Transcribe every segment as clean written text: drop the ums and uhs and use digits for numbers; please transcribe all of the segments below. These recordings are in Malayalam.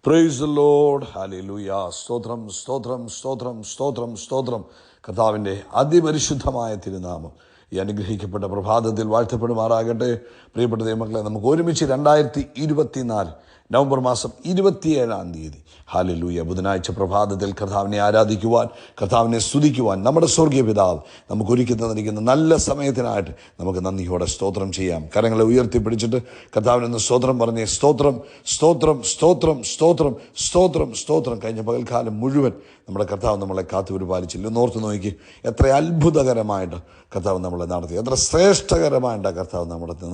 Praise the Lord. ഹല്ലേലൂയ. സ്തോത്രം സ്തോത്രം സ്തോത്രം സ്തോത്രം സ്തോത്രം. കർത്താവിൻ്റെ അതിപരിശുദ്ധമായ തിരുനാമം ഈ അനുഗ്രഹിക്കപ്പെട്ട പ്രഭാതത്തിൽ വാഴ്ത്തപ്പെടുമാറാകട്ടെ. പ്രിയപ്പെട്ട ദൈവമക്കളെ, നമുക്ക് ഒരുമിച്ച് 2024 നവംബർ മാസം 27-ാം തീയതി ഹല്ലേലൂയ ബുധനാഴ്ച പ്രഭാതത്തിൽ കർത്താവിനെ ആരാധിക്കുവാൻ, കർത്താവിനെ സ്തുതിക്കുവാൻ നമ്മുടെ സ്വർഗീയ പിതാവ് നമുക്ക് ഒരുക്കി തന്നിരിക്കുന്ന നല്ല സമയത്തിനായിട്ട് നമുക്ക് നന്ദിയോടെ സ്തോത്രം ചെയ്യാം. കരങ്ങളെ ഉയർത്തിപ്പിടിച്ചിട്ട് കർത്താവിനൊന്ന് സ്തോത്രം പറഞ്ഞേ. സ്തോത്രം സ്തോത്രം സ്തോത്രം സ്തോത്രം സ്തോത്രം സ്തോത്രം. കഴിഞ്ഞ പകൽക്കാലം മുഴുവൻ നമ്മുടെ കർത്താവ് നമ്മളെ കാത്തു പരിപാലിച്ചില്ല. ഓർത്ത് നോക്കി, എത്ര അത്ഭുതകരമായിട്ട് കർത്താവ് നമ്മളെ നടത്തി, എത്ര ശ്രേഷ്ഠകരമായിട്ട് കർത്താവ്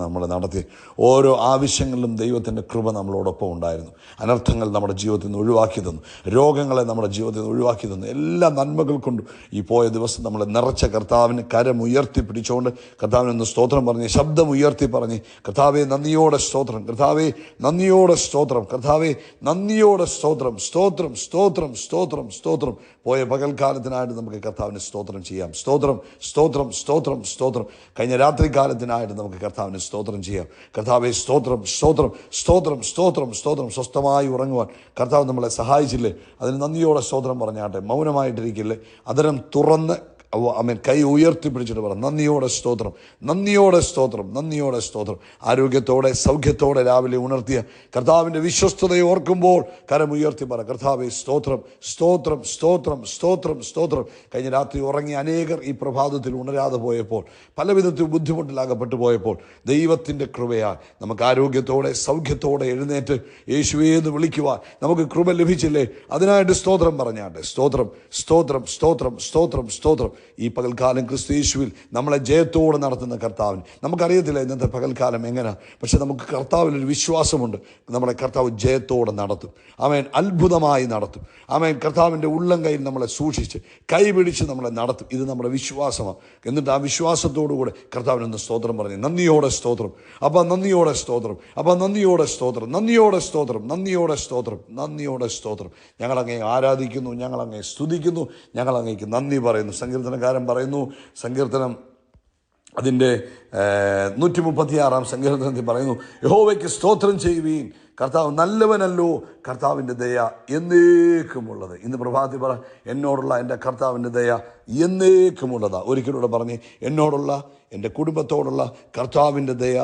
നമ്മളെ നടത്തി. ഓരോ ആവശ്യങ്ങളിലും ദൈവത്തിൻ്റെ കൃപ നമ്മളോടൊപ്പം ഉണ്ടായിരുന്നു. അനർത്ഥങ്ങൾ നമ്മുടെ ജീവിതത്തിൽ നിന്ന് ഒഴിവാക്കി തന്നു, രോഗങ്ങളെ നമ്മുടെ ജീവിതത്തിൽ നിന്ന് ഒഴിവാക്കി തന്നു. എല്ലാ നന്മകൾ കൊണ്ടും ഈ പോയ ദിവസം നമ്മളെ നിറച്ച കർത്താവിന് കരം ഉയർത്തി പിടിച്ചുകൊണ്ട് കർത്താവിനൊന്ന് സ്തോത്രം പറഞ്ഞ്, ശബ്ദം ഉയർത്തി പറഞ്ഞ്, കർത്താവെ നന്ദിയോടെ സ്തോത്രം, കർത്താവെ നന്ദിയോടെ സ്തോത്രം, കർത്താവെ നന്ദിയോടെ സ്തോത്രം, സ്തോത്രം സ്തോത്രം സ്തോത്രം സ്തോത്രം. പോയ പകൽക്കാലത്തിനായിട്ട് നമുക്ക് കർത്താവിന് സ്തോത്രം ചെയ്യാം. സ്തോത്രം സ്തോത്രം സ്തോത്രം സ്തോത്രം. കഴിഞ്ഞ രാത്രി കാലത്തിനായിട്ട് നമുക്ക് കർത്താവിന് സ്തോത്രം ചെയ്യാം. കർത്താവെ സ്തോത്രം സ്തോത്രം സ്തോത്രം സ്തോത്രം സ്തോത്രം. സ്വസ്ഥമായി ഉറങ്ങുവാൻ കർത്താവ് നമ്മളെ സഹായിച്ചില്ലേ, അതിന് നന്ദിയോടെ സ്തോത്രം പറഞ്ഞാട്ടെ. മൗനമായിട്ടിരിക്കില്ലേ, അതരം തുറന്ന് കൈ ഉയർത്തിപ്പിടിച്ചിട്ട് പറ, നന്ദിയോടെ സ്തോത്രം, നന്ദിയോടെ സ്തോത്രം, നന്ദിയോടെ സ്തോത്രം. ആരോഗ്യത്തോടെ സൗഖ്യത്തോടെ രാവിലെ ഉണർത്തിയ കർത്താവിൻ്റെ വിശ്വസ്തതയെ ഓർക്കുമ്പോൾ കരം ഉയർത്തി പറ, കർത്താവെ സ്തോത്രം സ്തോത്രം സ്തോത്രം സ്തോത്രം സ്തോത്രം. കഴിഞ്ഞ രാത്രി ഉറങ്ങി അനേകർ ഈ പ്രഭാതത്തിൽ ഉണരാതെ പോയപ്പോൾ, പല വിധത്തിൽ ബുദ്ധിമുട്ടിലാകപ്പെട്ടു പോയപ്പോൾ ദൈവത്തിൻ്റെ കൃപയാൽ നമുക്ക് ആരോഗ്യത്തോടെ സൗഖ്യത്തോടെ എഴുന്നേറ്റ് യേശുവേന്ന് വിളിക്കുവാൻ നമുക്ക് കൃപ ലഭിച്ചില്ലേ, അതിനായിട്ട് സ്തോത്രം പറഞ്ഞാട്ടെ. സ്തോത്രം സ്തോത്രം സ്തോത്രം സ്തോത്രം സ്തോത്രം. ഈ പകൽക്കാലം ക്രിസ്തു യേശുവിൽ നമ്മളെ ജയത്തോടെ നടത്തുന്ന കർത്താവിന് നമുക്കറിയത്തില്ല ഇന്നത്തെ പകൽക്കാലം എങ്ങനെ, പക്ഷെ നമുക്ക് കർത്താവിലൊരു വിശ്വാസമുണ്ട്. നമ്മളെ കർത്താവ് ജയത്തോടെ നടത്തും. ആമേൻ. അത്ഭുതമായി നടത്തും. ആമേൻ. കർത്താവിൻ്റെ ഉള്ളം കയ്യിൽ നമ്മളെ സൂക്ഷിച്ച് കൈപിടിച്ച് നമ്മളെ നടത്തും. ഇത് നമ്മുടെ വിശ്വാസമാണ്. എന്നിട്ട് ആ വിശ്വാസത്തോടുകൂടെ കർത്താവിനൊന്ന് സ്തോത്രം പറഞ്ഞ്, നന്ദിയോടെ സ്തോത്രം, അപ്പം നന്ദിയോടെ സ്തോത്രം, അപ്പം നന്ദിയോടെ സ്തോത്രം, നന്ദിയോടെ സ്തോത്രം, നന്ദിയോടെ സ്തോത്രം, നന്ദിയോടെ സ്തോത്രം. ഞങ്ങളങ്ങേ ആരാധിക്കുന്നു, ഞങ്ങളങ്ങേ സ്തുതിക്കുന്നു, ഞങ്ങളങ്ങേക്ക് നന്ദി പറയുന്നു. സങ്കീർത്തനക്കാരൻ പറയുന്നു, സങ്കീർത്തനം അതിൻ്റെ 136-ാം സങ്കീർത്തനത്തിൽ പറയുന്നു, യഹോവയ്ക്ക് സ്തോത്രം ചെയ്യുവീൻ, കർത്താവ് നല്ലവനല്ലോ, കർത്താവിൻ്റെ ദയ എന്നേക്കുമുള്ളത്. ഇന്ന് പ്രഭാതത്തിൽ പറ, എന്നോടുള്ള എൻ്റെ കർത്താവിൻ്റെ ദയ എന്നേക്കുമുള്ളതാണ്. ഒരിക്കലൂടെ പറഞ്ഞ്, എന്നോടുള്ള എൻ്റെ കുടുംബത്തോടുള്ള കർത്താവിൻ്റെ ദയ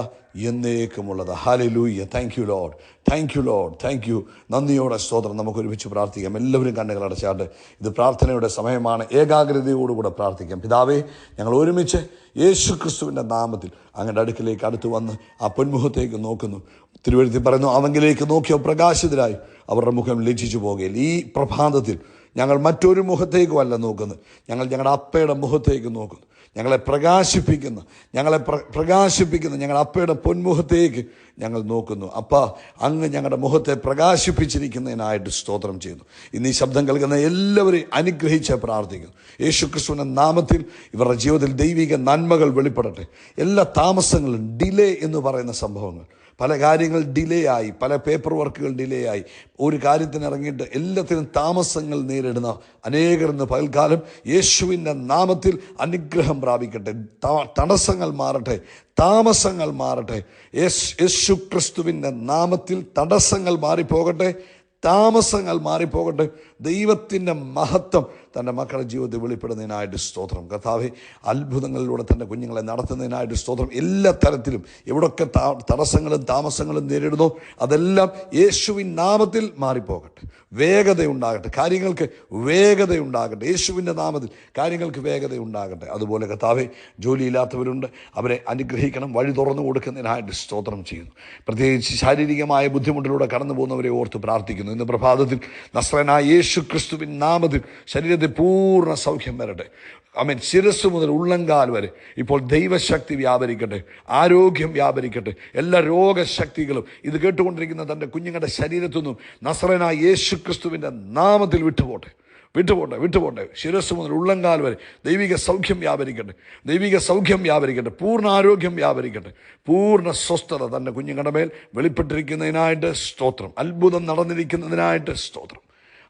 എന്നേക്കുമുള്ളതാണ്. Hallelujah. Thank you Lord, thank you Lord, thank you. നന്ദിയോടെ സ്തോത്രം. നമുക്ക് ഒരുമിച്ച് പ്രാർത്ഥിക്കാം. എല്ലാവരും കണ്ണുകൾ അടച്ചാട്ട് ഇത് പ്രാർത്ഥനയുടെ സമയമാണ്. ഏകാഗ്രതയോടുകൂടെ പ്രാർത്ഥിക്കാം. പിതാവേ, ഞങ്ങൾ ഒരുമിച്ച് യേശു ക്രിസ്തുവിൻ്റെ നാമത്തിൽ അങ്ങയുടെ അടുക്കിലേക്ക് അടുത്ത് വന്ന് ആ പൊന്മുഖത്തേക്ക് നോക്കുന്നു. തിരുവഴുത്തിൽ പറയുന്നു, അവങ്കിലേക്ക് നോക്കിയോ പ്രകാശിതരായി അവരുടെ മുഖം ലജ്ജിച്ചു പോകുകയില്ല. ഈ പ്രഭാതത്തിൽ ഞങ്ങൾ മറ്റൊരു മുഖത്തേക്കുമല്ല നോക്കുന്നത്, ഞങ്ങൾ ഞങ്ങളുടെ അപ്പയുടെ മുഖത്തേക്ക് നോക്കുന്നു. ഞങ്ങളെ പ്രകാശിപ്പിക്കുന്ന ഞങ്ങളുടെ അപ്പയുടെ പൊന്മുഖത്തേക്ക് ഞങ്ങൾ നോക്കുന്നു. അപ്പ അങ്ങ് ഞങ്ങളുടെ മുഖത്തെ പ്രകാശിപ്പിച്ചിരിക്കുന്നതിനായിട്ട് സ്തോത്രം ചെയ്യുന്നു. ഇന്ന് ഈ ശബ്ദം കേൾക്കുന്ന എല്ലാവരെയും അനുഗ്രഹിച്ച് പ്രാർത്ഥിക്കുന്നു. യേശു ക്രിസ്തുവിൻ്റെ നാമത്തിൽ ഇവരുടെ ജീവിതത്തിൽ ദൈവിക നന്മകൾ വെളിപ്പെടട്ടെ. എല്ലാ താമസങ്ങളും, ഡിലേ എന്ന് പറയുന്ന സംഭവങ്ങൾ, പല കാര്യങ്ങൾ ഡിലേ ആയി, പല പേപ്പർ വർക്കുകൾ ഡിലേ ആയി, ഒരു കാര്യത്തിന് ഇറങ്ങിയിട്ട് എല്ലാത്തിനും താമസങ്ങൾ നേരിടുന്ന അനേകർ ഇന്ന് പകൽക്കാലം യേശുവിൻ്റെ നാമത്തിൽ അനുഗ്രഹം പ്രാപിക്കട്ടെ. തടസ്സങ്ങൾ മാറട്ടെ, താമസങ്ങൾ മാറട്ടെ. യേശു ക്രിസ്തുവിൻ്റെ നാമത്തിൽ തടസ്സങ്ങൾ മാറിപ്പോകട്ടെ, താമസങ്ങൾ മാറിപ്പോകട്ടെ. ദൈവത്തിൻ്റെ മഹത്വം തൻ്റെ മക്കളുടെ ജീവിതത്തിൽ വെളിപ്പെടുന്നതിനായിട്ട് സ്തോത്രം. കർത്താവേ, അത്ഭുതങ്ങളിലൂടെ തൻ്റെ കുഞ്ഞുങ്ങളെ നടത്തുന്നതിനായിട്ട് സ്തോത്രം. എല്ലാ തരത്തിലും എവിടൊക്കെ തടസ്സങ്ങളും താമസങ്ങളും നേരിടുന്നു, അതെല്ലാം യേശുവിൻ നാമത്തിൽ മാറിപ്പോകട്ടെ. വേഗതയുണ്ടാകട്ടെ, കാര്യങ്ങൾക്ക് വേഗതയുണ്ടാകട്ടെ. യേശുവിൻ്റെ നാമത്തിൽ കാര്യങ്ങൾക്ക് വേഗതയുണ്ടാകട്ടെ. അതുപോലെ കർത്താവേ, ജോലിയില്ലാത്തവരുണ്ട്, അവരെ അനുഗ്രഹിക്കണം, വഴി തുറന്നു കൊടുക്കുന്നതിനായിട്ട് സ്തോത്രം ചെയ്യുന്നു. പ്രത്യേകിച്ച് ശാരീരികമായ ബുദ്ധിമുട്ടിലൂടെ കടന്നു പോകുന്നവരെ ഓർത്ത് പ്രാർത്ഥിക്കുന്നു. ഇന്ന് പ്രഭാതത്തിൽ നസ്രനായ യേശു ക്രിസ്തുവിൻ നാമത്തിൽ ശരീരത്തിൽ പൂർണ്ണ സൗഖ്യം വരട്ടെ. ആമേൻ. ശിരസ് മുതൽ ഉള്ളങ്കാൽ വരെ ഇപ്പോൾ ദൈവശക്തി വ്യാപരിക്കട്ടെ, ആരോഗ്യം വ്യാപരിക്കട്ടെ. എല്ലാ രോഗശക്തികളും ഇത് കേട്ടുകൊണ്ടിരിക്കുന്ന തൻ്റെ കുഞ്ഞുങ്ങളുടെ ശരീരത്തു നിന്നും നസ്രനായ യേശു ക്രിസ്തുവിൻ്റെ നാമത്തിൽ വിട്ടുപോട്ടെ, വിട്ടുപോട്ടെ, വിട്ടുപോട്ടെ. ശിരസ് മുതൽ ഉള്ളങ്കാൽ വരെ ദൈവിക സൗഖ്യം വ്യാപരിക്കട്ടെ, ദൈവിക സൗഖ്യം വ്യാപരിക്കട്ടെ, പൂർണ്ണ ആരോഗ്യം വ്യാപരിക്കട്ടെ, പൂർണ്ണ സ്വസ്ഥത തൻ്റെ കുഞ്ഞുങ്ങളുടെ മേൽ വെളിപ്പെട്ടിരിക്കുന്നതിനായിട്ട് സ്തോത്രം. അത്ഭുതം നടന്നിരിക്കുന്നതിനായിട്ട് സ്തോത്രം.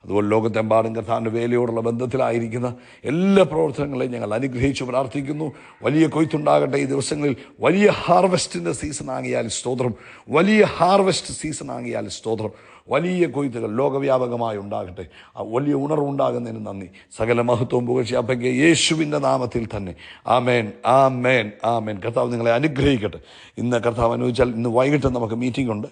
അതുപോലെ ലോകത്തെമ്പാടും കർത്താവിൻ്റെ വേലയോടുള്ള ബന്ധത്തിലായിരിക്കുന്ന എല്ലാ പ്രവർത്തനങ്ങളെയും ഞങ്ങൾ അനുഗ്രഹിച്ച് പ്രാർത്ഥിക്കുന്നു. വലിയ കൊയ്ത്തുണ്ടാകട്ടെ ഈ ദിവസങ്ങളിൽ. വലിയ ഹാർവെസ്റ്റിൻ്റെ സീസൺ ആകിയാൽ സ്തോത്രം, വലിയ ഹാർവെസ്റ്റ് സീസൺ ആകിയാൽ സ്തോത്രം. വലിയ കൊയ്ത്തുകൾ ലോകവ്യാപകമായി ഉണ്ടാകട്ടെ. വലിയ ഉണർവുണ്ടാകുന്നതിന് നന്ദി. സകല മഹത്വവും പുകഴ്ച അപ്പയ്ക്ക് യേശുവിൻ്റെ നാമത്തിൽ തന്നെ. ആമേൻ, ആമേൻ, ആമേൻ. കർത്താവ് നിങ്ങളെ അനുഗ്രഹിക്കട്ടെ. ഇന്ന് കർത്താവ് അനുവദിച്ചാൽ ഇന്ന് വൈകിട്ട് നമുക്ക് മീറ്റിംഗ് ഉണ്ട്.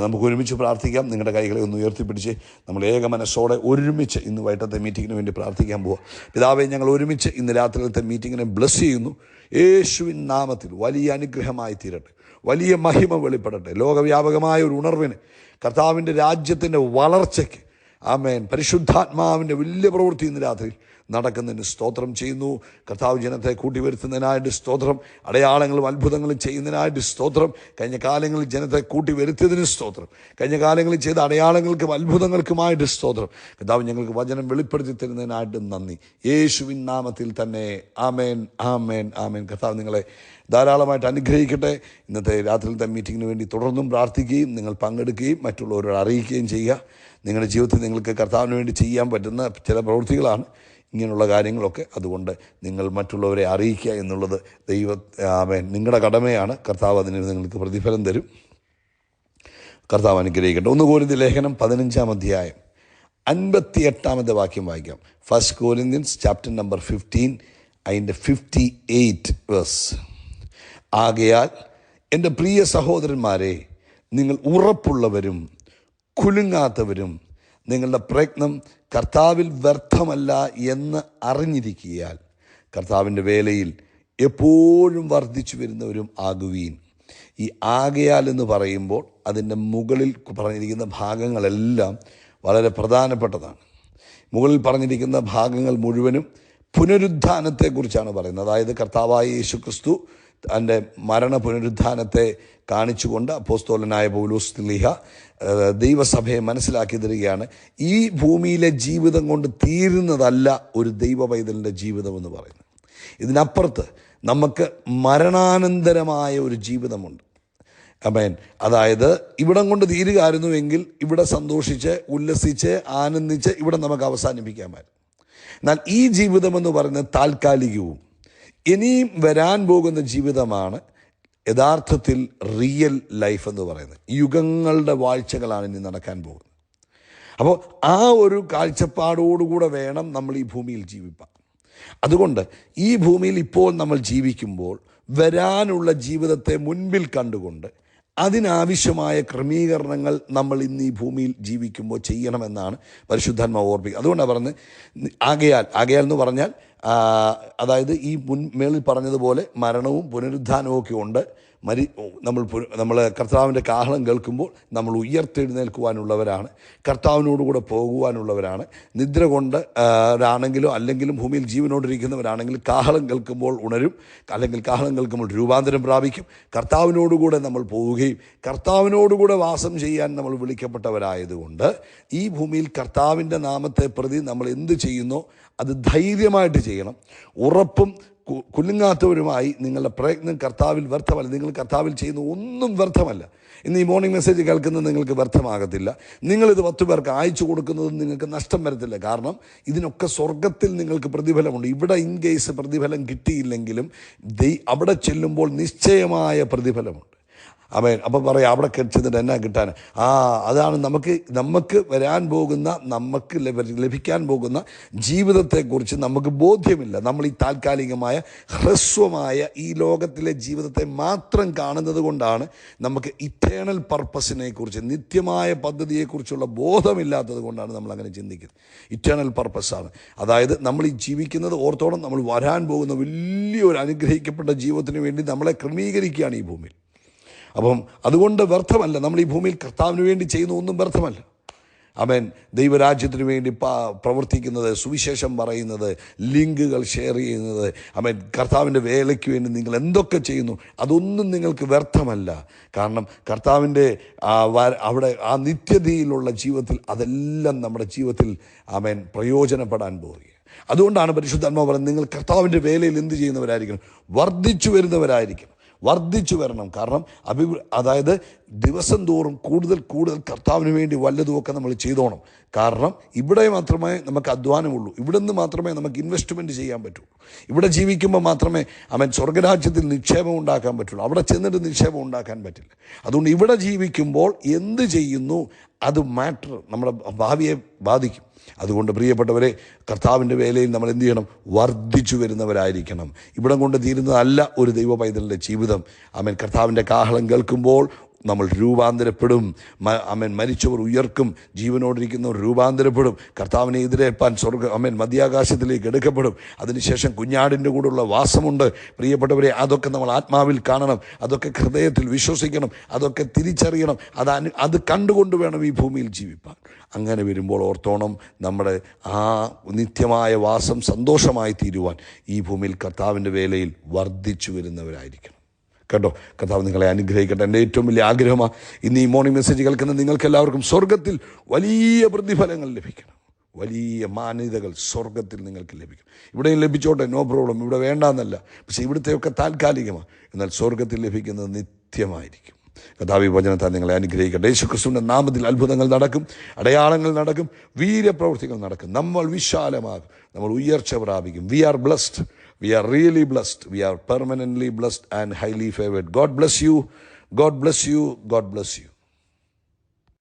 നമുക്ക് ഒരുമിച്ച് പ്രാർത്ഥിക്കാം. നിങ്ങളുടെ കൈകളെ ഒന്ന് ഉയർത്തിപ്പിടിച്ച് നമ്മൾ ഏക മനസ്സോടെ ഒരുമിച്ച് ഇന്ന് വൈകിട്ടത്തെ മീറ്റിങ്ങിന് വേണ്ടി പ്രാർത്ഥിക്കാൻ പോവുക. പിതാവേ, ഞങ്ങൾ ഒരുമിച്ച് ഇന്ന് രാത്രിയിലത്തെ മീറ്റിങ്ങിനെ ബ്ലസ് ചെയ്യുന്നു. യേശുവിൻ നാമത്തിൽ വലിയ അനുഗ്രഹമായി തീരട്ടെ, വലിയ മഹിമ വെളിപ്പെടട്ടെ. ലോകവ്യാപകമായ ഒരു ഉണർവിന്, കർത്താവിൻ്റെ രാജ്യത്തിൻ്റെ വളർച്ചയ്ക്ക്, ആമേൻ, പരിശുദ്ധാത്മാവിൻ്റെ വലിയ പ്രവൃത്തി ഇന്ന് രാത്രി നടക്കുന്നതിന് സ്തോത്രം ചെയ്യുന്നു. കർത്താവ് ജനത്തെ കൂട്ടിവരുത്തുന്നതിനായിട്ട് സ്തോത്രം. അടയാളങ്ങളും അത്ഭുതങ്ങളും ചെയ്യുന്നതിനായിട്ട് സ്തോത്രം. കഴിഞ്ഞ കാലങ്ങളിൽ ജനത്തെ കൂട്ടിവരുത്തിയതിന് സ്തോത്രം. കഴിഞ്ഞ കാലങ്ങളിൽ ചെയ്ത അടയാളങ്ങൾക്കും അത്ഭുതങ്ങൾക്കുമായിട്ട് സ്തോത്രം. കർത്താവ് ഞങ്ങൾക്ക് വചനം വെളിപ്പെടുത്തി തരുന്നതിനായിട്ട് നന്ദി. യേശുവിൻ നാമത്തിൽ തന്നെ. ആമേൻ, ആമേൻ, ആമേൻ. കർത്താവ് നിങ്ങളെ ധാരാളമായിട്ട് അനുഗ്രഹിക്കട്ടെ. ഇന്നത്തെ രാത്രിയിലത്തെ മീറ്റിങ്ങിന് വേണ്ടി തുടർന്നും പ്രാർത്ഥിക്കുകയും നിങ്ങൾ പങ്കെടുക്കുകയും മറ്റുള്ളവരോട് അറിയിക്കുകയും ചെയ്യുക. നിങ്ങളുടെ ജീവിതത്തിൽ നിങ്ങൾക്ക് കർത്താവിന് വേണ്ടി ചെയ്യാൻ പറ്റുന്ന ചില പ്രവൃത്തികളാണ് ഇങ്ങനെയുള്ള കാര്യങ്ങളൊക്കെ. അതുകൊണ്ട് നിങ്ങൾ മറ്റുള്ളവരെ അറിയിക്കുക എന്നുള്ളത് നിങ്ങളുടെ കടമയാണ്. കർത്താവ് അതിന് നിങ്ങൾക്ക് പ്രതിഫലം തരും. കർത്താവ് അനുഗ്രഹിക്കട്ടെ. 1 കൊരിന്ത്യർ ലേഖനം 15-ാം അധ്യായം 58-ാമത്തെ വാക്യം വായിക്കാം. 1 കൊരിന്ത്യൻസ് ചാപ്റ്റർ നമ്പർ 15 അതിൻ്റെ 58 വേഴ്സ്. ആകയാൽ എൻ്റെ പ്രിയ സഹോദരന്മാരെ, നിങ്ങൾ ഉറപ്പുള്ളവരും കുലുങ്ങാത്തവരും നിങ്ങളുടെ പ്രയത്നം കർത്താവിൽ വ്യർത്ഥമല്ല എന്ന് അറിഞ്ഞിരിക്കുകയാൽ കർത്താവിൻ്റെ വേലയിൽ എപ്പോഴും വർദ്ധിച്ചു വരുന്നവരും ആകുവീൻ. ഈ ആകയാൽ എന്ന് പറയുമ്പോൾ അതിൻ്റെ മുകളിൽ പറഞ്ഞിരിക്കുന്ന ഭാഗങ്ങളെല്ലാം വളരെ പ്രധാനപ്പെട്ടതാണ്. മുകളിൽ പറഞ്ഞിരിക്കുന്ന ഭാഗങ്ങൾ മുഴുവനും പുനരുദ്ധാനത്തെക്കുറിച്ചാണ് പറയുന്നത്. അതായത് കർത്താവായ യേശു ക്രിസ്തു തൻ്റെ മരണ പുനരുദ്ധാനത്തെ കാണിച്ചുകൊണ്ട് അപ്പോസ്തലനായ പൗലോസ് ശ്ലീഹ ദൈവസഭയെ മനസ്സിലാക്കി തരികയാണ്. ഈ ഭൂമിയിലെ ജീവിതം കൊണ്ട് തീരുന്നതല്ല ഒരു ദൈവ പൈതലിൻ്റെ ജീവിതം എന്ന് പറയുന്നത്. ഇതിനപ്പുറത്ത് നമുക്ക് മരണാനന്തരമായ ഒരു ജീവിതമുണ്ട്. ആമേൻ. അതായത് ഇവിടം കൊണ്ട് തീരുകയായിരുന്നുവെങ്കിൽ ഇവിടെ സന്തോഷിച്ച് ഉല്ലസിച്ച് ആനന്ദിച്ച് ഇവിടെ നമുക്ക് അവസാനിപ്പിക്കാമായിരുന്നു. എന്നാൽ ഈ ജീവിതമെന്ന് പറയുന്നത് താൽക്കാലികവും ഇനിയും വരാൻ പോകുന്ന ജീവിതമാണ് യഥാർത്ഥത്തിൽ റിയൽ ലൈഫ് എന്ന് പറയുന്നത്. യുഗങ്ങളുടെ വാഴ്ചകളാണ് ഇനി നടക്കാൻ പോകുന്നത്. അപ്പോൾ ആ ഒരു കാഴ്ചപ്പാടോടുകൂടെ വേണം നമ്മൾ ഈ ഭൂമിയിൽ ജീവിപ്പാൻ. അതുകൊണ്ട് ഈ ഭൂമിയിൽ ഇപ്പോൾ നമ്മൾ ജീവിക്കുമ്പോൾ വരാനുള്ള ജീവിതത്തെ മുൻപിൽ കണ്ടുകൊണ്ട് അതിനാവശ്യമായ ക്രമീകരണങ്ങൾ നമ്മൾ ഇന്ന് ഈ ഭൂമിയിൽ ജീവിക്കുമ്പോൾ ചെയ്യണമെന്നാണ് പരിശുദ്ധാത്മാവ് ഓർപ്പിക്കുക. അതുകൊണ്ടാണ് പറഞ്ഞത് ആകയാൽ എന്ന് പറഞ്ഞാൽ അതായത് ഈ മേളിൽ പറഞ്ഞതുപോലെ മരണവും പുനരുദ്ധാനവും ഒക്കെ ഉണ്ട്. നമ്മൾ കർത്താവിൻ്റെ കാഹളം കേൾക്കുമ്പോൾ നമ്മൾ ഉയർത്തെഴുന്നേൽക്കുവാനുള്ളവരാണ്, കർത്താവിനോടുകൂടെ പോകുവാനുള്ളവരാണ്. നിദ്ര കൊണ്ട് ആണെങ്കിലും അല്ലെങ്കിലും ഭൂമിയിൽ ജീവനോടിരിക്കുന്നവരാണെങ്കിൽ കാഹളം കേൾക്കുമ്പോൾ ഉണരും, അല്ലെങ്കിൽ കാഹളം കേൾക്കുമ്പോൾ രൂപാന്തരം പ്രാപിക്കും. കർത്താവിനോടുകൂടെ നമ്മൾ പോവുകയും കർത്താവിനോടുകൂടെ വാസം ചെയ്യാൻ നമ്മൾ വിളിക്കപ്പെട്ടവരായതുകൊണ്ട് ഈ ഭൂമിയിൽ കർത്താവിൻ്റെ നാമത്തെ പ്രതി നമ്മൾ എന്ത് ചെയ്യുന്നോ അത് ധൈര്യമായിട്ട് ചെയ്യണം. ഉറപ്പും കുലുങ്ങാത്തവരുമായി നിങ്ങളുടെ പ്രയത്നം കർത്താവിൽ വ്യർത്ഥമല്ല. നിങ്ങൾ കർത്താവിൽ ചെയ്യുന്ന ഒന്നും വ്യർത്ഥമല്ല. ഇന്ന് ഈ മോർണിംഗ് മെസ്സേജ് കേൾക്കുന്നത് നിങ്ങൾക്ക് വ്യർത്ഥമാകത്തില്ല. നിങ്ങളിത് 10 പേർക്ക് അയച്ചു കൊടുക്കുന്നതും നിങ്ങൾക്ക് നഷ്ടം വരത്തില്ല. കാരണം ഇതിനൊക്കെ സ്വർഗത്തിൽ നിങ്ങൾക്ക് പ്രതിഫലമുണ്ട്. ഇവിടെ ഇൻ കേസ് പ്രതിഫലം കിട്ടിയില്ലെങ്കിലും അവിടെ ചെല്ലുമ്പോൾ നിശ്ചയമായ പ്രതിഫലമുണ്ട്. ആമേൻ. അപ്പം പറയാം, അവിടെ ചെന്നിട്ട് എന്നാ കിട്ടാൻ? അതാണ് നമുക്ക് വരാൻ പോകുന്ന, നമുക്ക് ലഭിക്കാൻ പോകുന്ന ജീവിതത്തെക്കുറിച്ച് നമുക്ക് ബോധ്യമില്ല. നമ്മൾ ഈ താൽക്കാലികമായ ഹ്രസ്വമായ ഈ ലോകത്തിലെ ജീവിതത്തെ മാത്രം കാണുന്നത് കൊണ്ടാണ് നമുക്ക് ഇറ്റേണൽ പർപ്പസിനെ കുറിച്ച്, നിത്യമായ പദ്ധതിയെക്കുറിച്ചുള്ള ബോധമില്ലാത്തത് കൊണ്ടാണ് നമ്മൾ അങ്ങനെ ചിന്തിക്കുന്നത്. ഇറ്റേണൽ പർപ്പസാണ്. അതായത് നമ്മൾ ഈ ജീവിക്കുന്നത് ഓർത്തോളം നമ്മൾ വരാൻ പോകുന്ന വലിയൊരു അനുഗ്രഹിക്കപ്പെട്ട ജീവിതത്തിന് വേണ്ടി നമ്മളെ ക്രമീകരിക്കുകയാണ് ഈ ഭൂമിയിൽ. അപ്പം അതുകൊണ്ട് വ്യർത്ഥമല്ല. നമ്മൾ ഈ ഭൂമിയിൽ കർത്താവിന് വേണ്ടി ചെയ്യുന്ന ഒന്നും വ്യർത്ഥമല്ല. ആമേൻ. ദൈവരാജ്യത്തിന് വേണ്ടി പ്രവർത്തിക്കുന്നത്, സുവിശേഷം പറയുന്നത്, ലിങ്കുകൾ ഷെയർ ചെയ്യുന്നത്, ആമേൻ, കർത്താവിൻ്റെ വേലയ്ക്ക് വേണ്ടി നിങ്ങൾ എന്തൊക്കെ ചെയ്യുന്നു അതൊന്നും നിങ്ങൾക്ക് വ്യർത്ഥമല്ല. കാരണം കർത്താവിൻ്റെ അവിടെ ആ നിത്യതയിലുള്ള ജീവിതത്തിൽ അതെല്ലാം നമ്മുടെ ജീവിതത്തിൽ ആമേൻ പ്രയോജനപ്പെടാൻ പോവുകയാണ്. അതുകൊണ്ടാണ് പരിശുദ്ധാത്മാവ് പറയുന്നത്, നിങ്ങൾ കർത്താവിൻ്റെ വേലയിൽ എന്ത് ചെയ്യുന്നവരായിരിക്കണം? വർദ്ധിച്ചു വരുന്നവരായിരിക്കണം. വർദ്ധിച്ചു വരണം. കാരണം അതായത് ദിവസം തോറും കൂടുതൽ കർത്താവിന് വേണ്ടി വല്ലതുമൊക്കെ നമ്മൾ ചെയ്തോണം. കാരണം ഇവിടെ മാത്രമേ നമുക്ക് അധ്വാനമുള്ളൂ. ഇവിടെ നിന്ന് മാത്രമേ നമുക്ക് ഇൻവെസ്റ്റ്മെൻറ്റ് ചെയ്യാൻ പറ്റുള്ളൂ. ഇവിടെ ജീവിക്കുമ്പോൾ മാത്രമേ സ്വർഗരാജ്യത്തിൽ നിക്ഷേപം ഉണ്ടാക്കാൻ പറ്റുള്ളൂ. അവിടെ ചെന്നിട്ട് നിക്ഷേപം ഉണ്ടാക്കാൻ പറ്റില്ല. അതുകൊണ്ട് ഇവിടെ ജീവിക്കുമ്പോൾ എന്ത് ചെയ്യുന്നു അത് നമ്മുടെ ഭാവിയെ ബാധിക്കും. അതുകൊണ്ട് പ്രിയപ്പെട്ടവരെ, കർത്താവിൻ്റെ വേലയിൽ നമ്മൾ എന്ത് ചെയ്യണം? വർദ്ധിച്ചു വരുന്നവരായിരിക്കണം. ഇവിടം കൊണ്ട് തീരുന്നതല്ല ഒരു ദൈവ പൈതലിൻ്റെ ജീവിതം. ആമേൻ. കർത്താവിൻ്റെ കാഹളം കേൾക്കുമ്പോൾ നമ്മൾ രൂപാന്തരപ്പെടും. ആമേൻ. മരിച്ചവർ ഉയർക്കും, ജീവനോടിരിക്കുന്നവർ രൂപാന്തരപ്പെടും, കർത്താവിനെ എതിരേൽപ്പാൻ മധ്യാകാശത്തിലേക്ക് എടുക്കപ്പെടും. അതിനുശേഷം കുഞ്ഞാടിൻ്റെ കൂടെയുള്ള വാസമുണ്ട്. പ്രിയപ്പെട്ടവരെ, അതൊക്കെ നമ്മൾ ആത്മാവിൽ കാണണം, അതൊക്കെ ഹൃദയത്തിൽ വിശ്വസിക്കണം, അതൊക്കെ തിരിച്ചറിയണം. അത് കണ്ടുകൊണ്ട് വേണം ഈ ഭൂമിയിൽ ജീവിപ്പാൻ. അങ്ങനെ വരുമ്പോൾ ഓർത്തോണം, നമ്മുടെ ആ നിത്യമായ വാസം സന്തോഷമായി തീരുവാൻ ഈ ഭൂമിയിൽ കർത്താവിൻ്റെ വേലയിൽ വർദ്ധിച്ചു വരുന്നവരായിരിക്കണം. കേട്ടോ, കർത്താവ് നിങ്ങളെ അനുഗ്രഹിക്കട്ടെ. എൻ്റെ ഏറ്റവും വലിയ ആഗ്രഹമാണ് ഇന്ന് ഈ മോർണിംഗ് മെസ്സേജ് കേൾക്കുന്ന നിങ്ങൾക്കെല്ലാവർക്കും സ്വർഗത്തിൽ വലിയ പ്രതിഫലങ്ങൾ ലഭിക്കണം. വലിയ മാന്യതകൾ സ്വർഗത്തിൽ നിങ്ങൾക്ക് ലഭിക്കും. ഇവിടെയും ലഭിച്ചോട്ടെ, നോ പ്രോബ്ലം, ഇവിടെ വേണ്ടാന്നല്ല. പക്ഷേ ഇവിടുത്തെയൊക്കെ താൽക്കാലികമാണ്. എന്നാൽ സ്വർഗത്തിൽ ലഭിക്കുന്നത് നിത്യമായിരിക്കും. കർത്താവ് ഈ വചനത്താൽ നിങ്ങളെ അനുഗ്രഹിക്കട്ടെ. യേശുക്രിസ്തുവിൻ്റെ നാമത്തിൽ അത്ഭുതങ്ങൾ നടക്കും, അടയാളങ്ങൾ നടക്കും, വീര്യപ്രവൃത്തികൾ നടക്കും. നമ്മൾ വിശാലമാകും, നമ്മൾ ഉയർച്ച പ്രാപിക്കും. We are blessed. We are really blessed. We are permanently blessed and highly favored. God bless you. God bless you. God bless you.